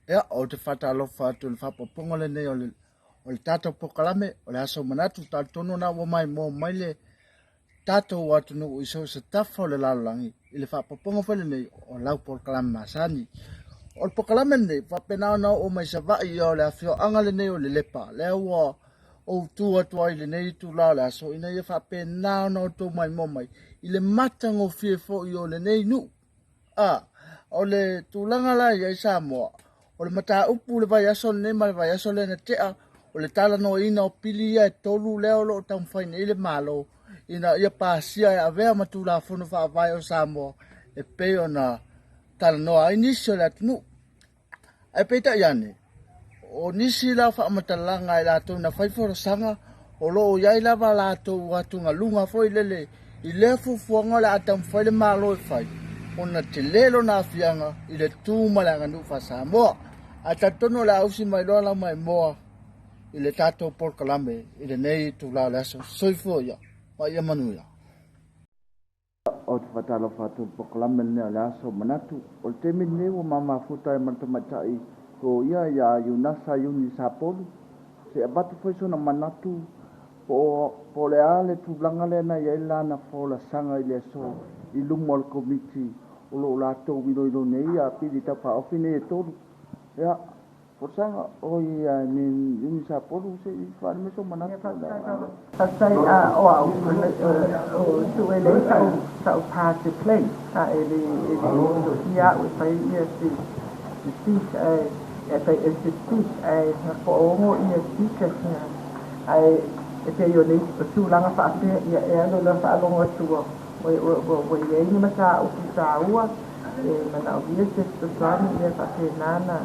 Ea, o te whatalofa atu le whapaponga le nei o le tātou pokalame, o le aso manatu tātono na wa mai mō mai le tātou atu no iso se tafa o le lalolangi. I le whapaponga whele nei o lau pokalame masani. O le pokalame nei, whapenao na o mai sa vai o le awhio anga le nei o le lepa. Le ua o tu atu ai le nei tu lao le aso. Ina ia whapenao na o tō mai mō mai. I le matango fie fo i o le nei nu. O le tūlanga la ia i Samoa. O le mata upu le vai aso le ma le vai aso le na tea. O le tala no ina o pili ia e tolu leo lo o tamwhaine i le malo. Ina ia pāsia e avea matu la whunu wha vai o Samoa. E peo na tala noa ai nisi o le atunu. E peita iane. O nisi la wha amatalanga i lato na whaifora sanga. O lo iai lava lato watu ngā lunga foi lele. I lea fufuanga le atamwhaile malo e whai. Ona te lelo na fianga i le tūmalanga nu wha Samoa. A tatono le ausi mai loa la mai moa i le tātou polkalame i le nei tu la le aso. Soifo ia, ma ia manuia. O te whatalo whātou polkalame le le aso manatu. O le temi nei o mama futa e martamatai ko ia ia yunasa yuni sapolu. Se abatu faiso na manatu po le ale tūlanga le na ia ilana fola sanga i le aso i lumo al komiti. O lo lato wino ilo nei a pili tapa ofine e tolu. Ya, forsanga o ia ni yuni sapolu se i whaare meso manata. Pasai o au o tuele sau pāte play. Ele ia o pai ia si speech e pai e si speech na po ongo ia speech ai e te yo nei tūlanga whaate ia e alo la whaalonga tua. O ia ini masa o kita ua e mana o ia se tuani ia whaate nana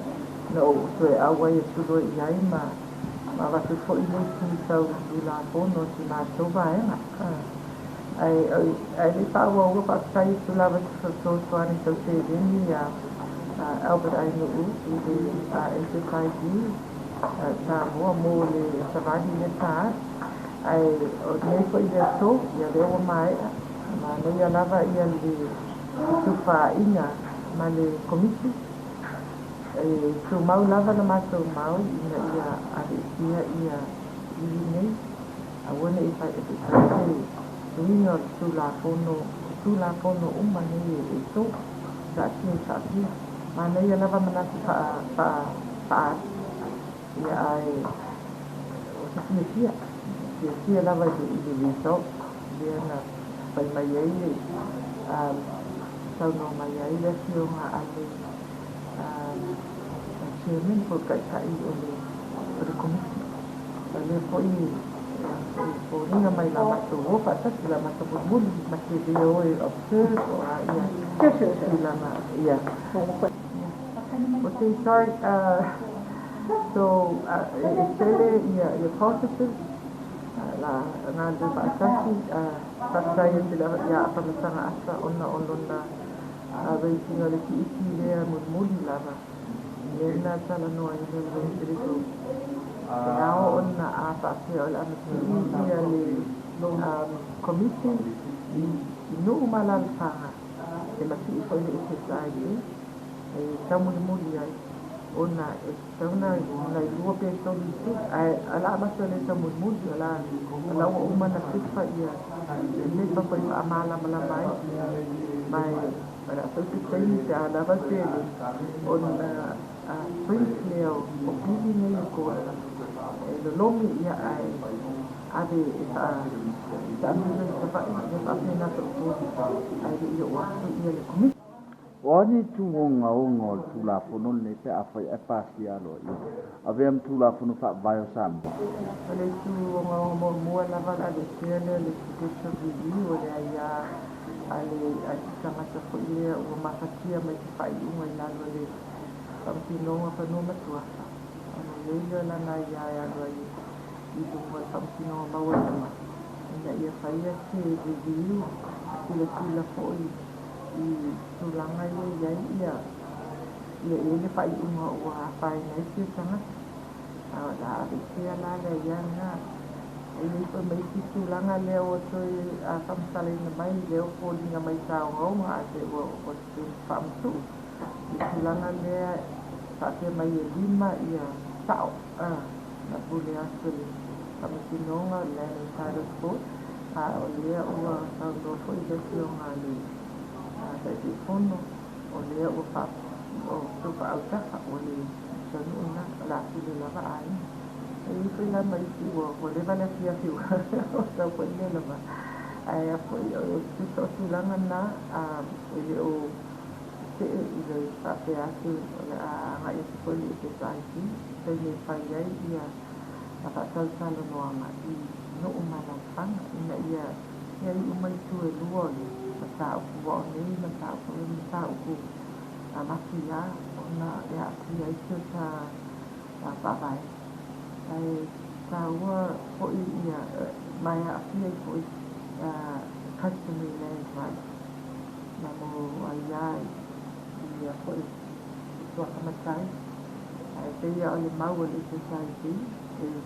na o tue awa e tulo i ai ma watu fo i nei ki sau i la pono si mātou vaenga. Ai li whaua ua whaatai tu lava tu tuani tau te rini a Albert Ainuu i le SFIG tā mua mō le savani le tā ai o nei ko i le to ia lewa mai ma nei alava ia le tuwha inga ma le komiti tu mau lava na mātou mau ina ia ia ili nei a wane i whai e te tuinga tu la pono umma nei e to sa ati ma nei alava manatu pa ia ai o te sia lava i le viso ia na pai mai ai sau no mai ai le fionga ale chairman po kai tai o le komiti le po i po ringa mai la mato o pa ta la mato po muli ma ke de o observe o ia la ma ia okay sorry so it's positive la nga de ba kasi pasai sila ya pamasanga asa ona rating le ki le muli lava na sala no ai le rito now ona apa se ala ia le committee no malal fanga e la ki foi le sai e tamu muli ai ona tauna na lua pe to tu ala masole tamu muli ala uma na sifa ia le pa pa amala mala mai para so que tem já dava ser ona principal opinion ne ko le nome ia ai ave também fa na to ai ia o ia le comité Wani tu ngonga tu la fono le te afai e pasi alo i. Avem tu la fono fa baio sam. Ale tu ngonga mo la vala de tiene le kucho video le ia ale a sama sa folia o mafatia mai fai uma ina le pampino pa no matua. Ano le la na ia lo i tu mo pampino ma wa. Ina ia fai se video la foi i tulanga ia ele fai uma o fai nei se sana da se la le ia na ele pa mai ki tulanga le o to a samsale na mai le o ko dinga mai sa o ma se o tu famtu tulanga le whakea mai e lima ia tau na pule asu kama sinonga lene taro po o lea ua tau fo i desi o ngā li sa i pono o lea ua pa o tupa au taka o le sanu una la pule lava ai e i fai la mai si o le vale fia fiu o tau po i le lava ai a foi o tuto tulanga na ele o te i le pape atu a ngai e poli e te saiti te me fai ai ia a patau salo noanga i no umana whanga ina ia i umai tu e lua le mata uku wao nei mata uku e mata uku a maki ia ona ia ati ai te ta papai ai ta ua poi ia mai a ati ai poi customary land rights na mo ai ia poi tua kamatai ai te ia ole maua le society is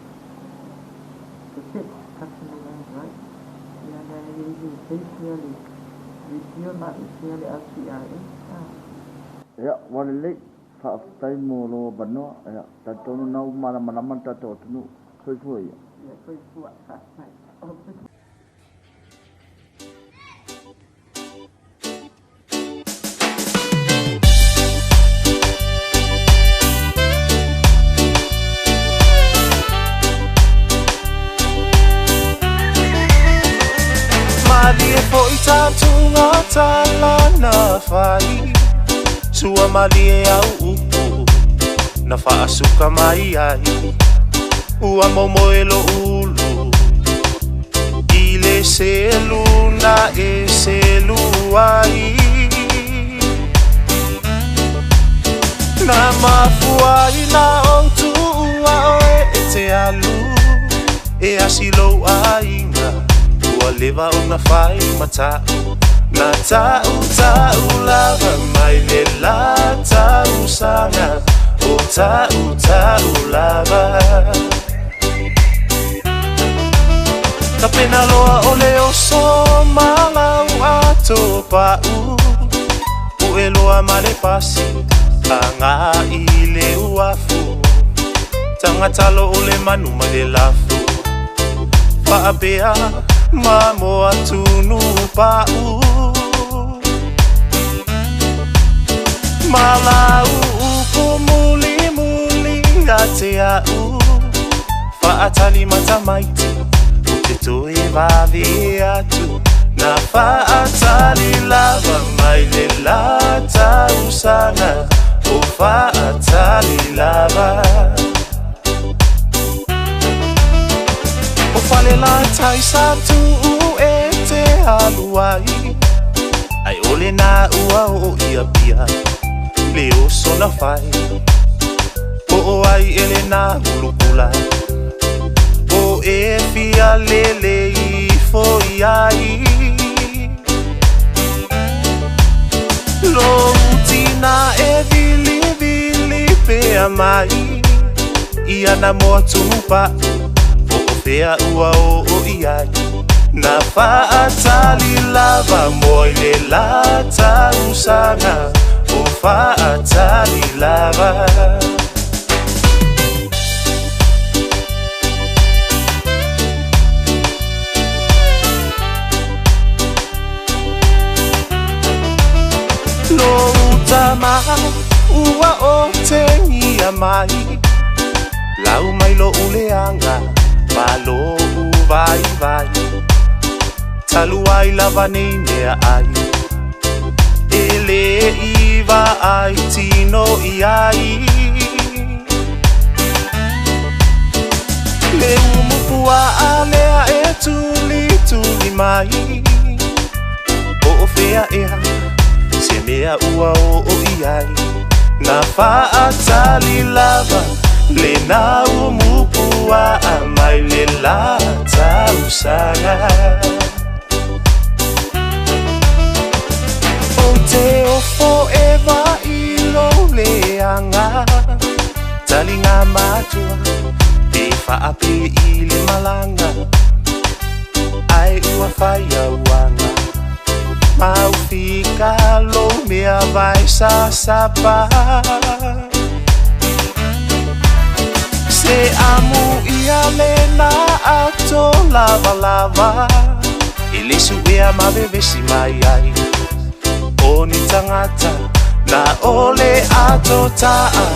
to fit customary land rights ia na i basically review ma basically LCRA ya wale le whaafitai mo lo banoa ya tatonu nau mana tato tunu koi ia koi fua whaafitai Tunga tala na fai sua mali e au upu na faasuka mai ai ua momoelo ulu ile selu na e selu ai na mafuai na ontu ua oe e te alu e asilo ainga leva una fai matau na tau lava mai le la tau sanga o tau lava ka pena loa o le oso malau ato pau u e loa male pasi anga i le uafu tangatalo o le manu ma le lafu whaapea Mamo atunu pau Malau upo muli ate au Whaatali mata maiti O te toe wawe atu Na whaatali lava mai le la tau sana O whaatali lava Fale la tai satu e te haluai Ai ole na ua o ia pia Le oso na fai O ai ele na hulukula O e fia lele i foi ai Lo utina e vili pe amai Ia na moa tumpa Pea ua o iai Na whaatali lava moi le la tau sanga O whaatali lava Lo utama ua o te ngia mai Lau mai lo uleanga Malo vai Talu ai lava nei mea ai Ele iwa ai tino i ai Le umupua a lea e tuli mai O fea ea Se mea ua o i ai Na whaatali lava Le na umupua a mai le la tau sanga O te ofo e i lo leanga Talinga matua Te whaape i le malanga Ai ua whai auanga Mau whika lo mea vai sa sapa amu ia le na ato lava lava ile su ia mavevesi mai ai o ni tangata na ole ato taa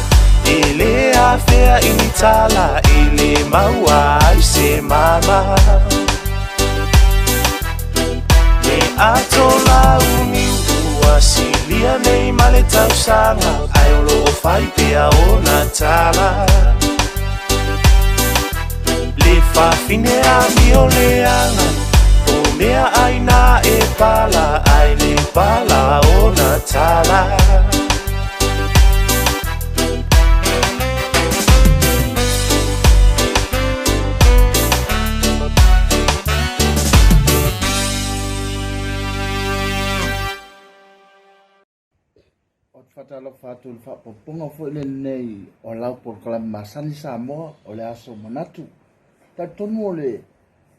ile afea initala ile maua se mama me ato la uni uasilia nei male tausanga ai olo o fai pea o natala le fa fine a mio leanga o mea aina e pala ai le pala o natala Fatalo fatu le whapopunga fo le nei o lau por kala masani Samoa o le aso manatu. Ta tonu o le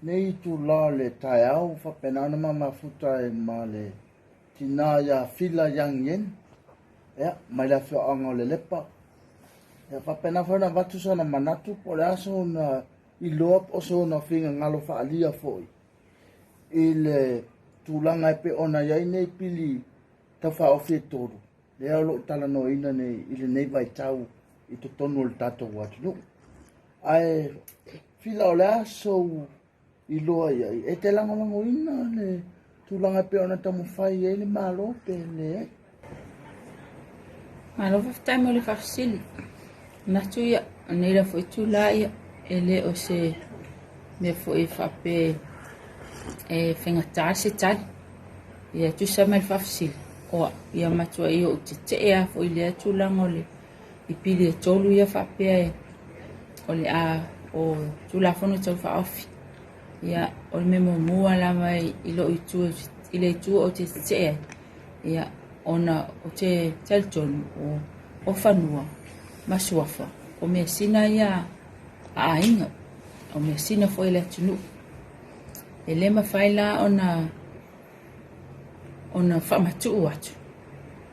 nei tu la le tai au whapenana ma mafuta e ma le tina ya fila yang yen. Ea, mai la fio anga o le lepa. Ea, whapena fo na watu sana manatu o le aso na i loa o so na finga ngalo wha alia foi. I le tūlanga e pe ona iai nei pili ta wha ofi toru. Le alo tala no ina nei ile nei vai tau I to tonu le tato watu no. Ai fila o le aso I loa ia e te lango ina le tūlanga pe ona tamu whai e le malo pe le ai. Malo whaftai mo le whafsili. Natu ia neira fo I tūla ia e le o se me fo I whape e whengataa se tali. Ia tu sa mai whafsili. O ia matua I o te ea fo I lea tūlanga o le I pili e tolu ia whapea e o le a o tūla whono tau whaofi. Ia o le memo mua la mai I lo I le tu o te ea. Ia ona o te teltonu o whanua masuafa. O mea sina ia a inga. O mea sina fo I le tunu. E le mawhai la ona whamatu atu.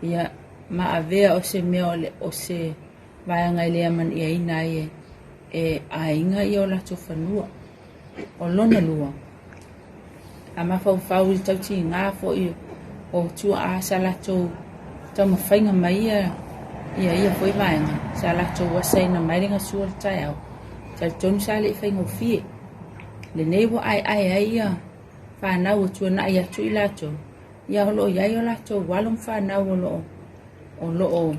Ia ma avea o se mea o se vaianga I lea man ia ina e a inga I o lato whanua. O lona lua. A mawhau I tau ti ngā fo I o tua a sa lato tau mawhainga mai ia fo I vaianga. Sa lato wasaina mairinga sua tai au. Tau tonu sa le I whainga o fie. Le neiwa ai ia whanau o tua na ia tu I lato. Ia holo iai o lato walum whanau o loo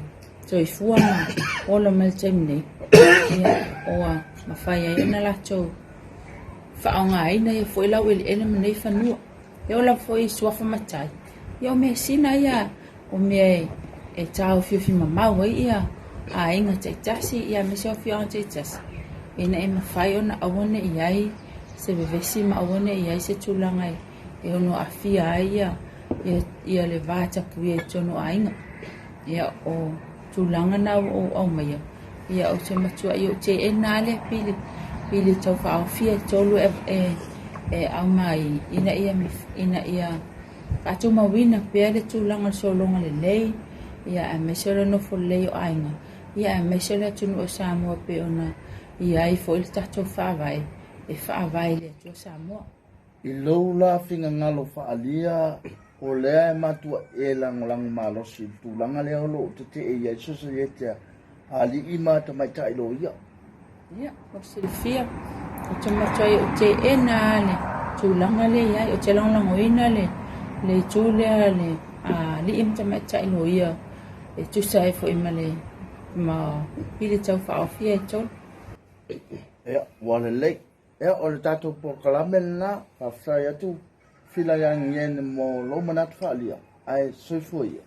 toi fuama o lo meltemne. Ia oa mawhai ai na lato whaonga aina ia fo I lau ili ene manei whanua. Ia o lau fo I suafa matai. Ia o mea sina ia o mea e tau fiufi mamau ia a inga teitasi ia me se o fiona teitasi. Ina e mawhai o na awane iai se bevesi ma awane iai se tūlanga e ono a fia ai ia le vata pui e tono ainga. Ia o tūlanga na o maia. Ia o te matua I o te e nale pili tau whao fia tolu e au mai. Ina ia atu mawina pia le tūlanga solonga le lei. Ia a mesera no fo lei o ainga. Ia a mesera tunu o Samoa pe ona ia I fo il tato whaavai. E whaavai le tua Samoa. I lou la finga ngalo whaalia o lea e matua e langolango malosi tūlanga lea holo te e ia susa e te ali I mata mai tai lo ia. Ia, o silfia. O te matua o te e nale tūlanga le iai o te langolango ina le tūlea le a li imta mai tai lo ia e tusa e fo ima le ma pili tau whaofia e tolu. Ea, wale lei. Ea, o le tato po kalame na, whawhai atu, whila yang yen mo lo manatu whaalia, ai soifua ia.